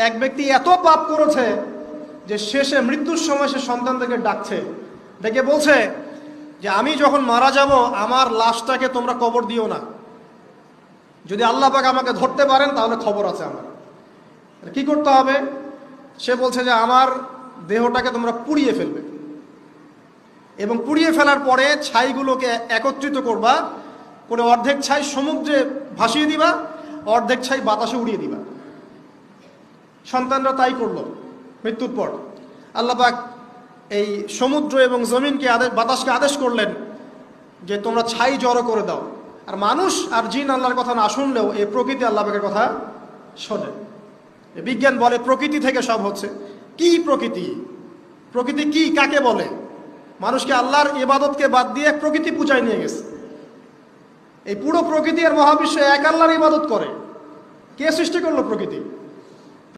এক ব্যক্তি এত পাপ করেছে যে শেষে মৃত্যুর সময় সে সন্তানদেরকে ডাকছে, ডেকে বলছে যে আমি যখন মারা যাব আমার লাশটাকে তোমরা কবর দিও না, যদি আল্লাহ পাক আমাকে ধরতে পারেন তাহলে খবর আছে আমার। কি করতে হবে? সে বলছে যে আমার দেহটাকে তোমরা পুড়িয়ে ফেলবে এবং পুড়িয়ে ফেলার পরে ছাইগুলোকে একত্রিত করবা, করে অর্ধেক ছাই সমুদ্রে ভাসিয়ে দিবা, অর্ধেক ছাই বাতাসে উড়িয়ে দিবা। সন্তানরা তাই করলো। মৃত্যুর পর আল্লাহ পাক এই সমুদ্র এবং জমিনকে বাতাসকে আদেশ করলেন যে তোমরা ছাই জড়ো করে দাও। আর মানুষ আর জিন আল্লাহর কথা না শুনলেও এই প্রকৃতি আল্লাহ পাকের কথা শোনে। বিজ্ঞান বলে প্রকৃতি থেকে সব হচ্ছে। কি প্রকৃতি? প্রকৃতি কি, কাকে বলে? মানুষকে আল্লাহর ইবাদতকে বাদ দিয়ে প্রকৃতি পূজায় নিয়ে গেছে। এই পুরো প্রকৃতি আর মহাবিশ্ব এক আল্লাহর ইবাদত করে। কে সৃষ্টি করলো প্রকৃতি?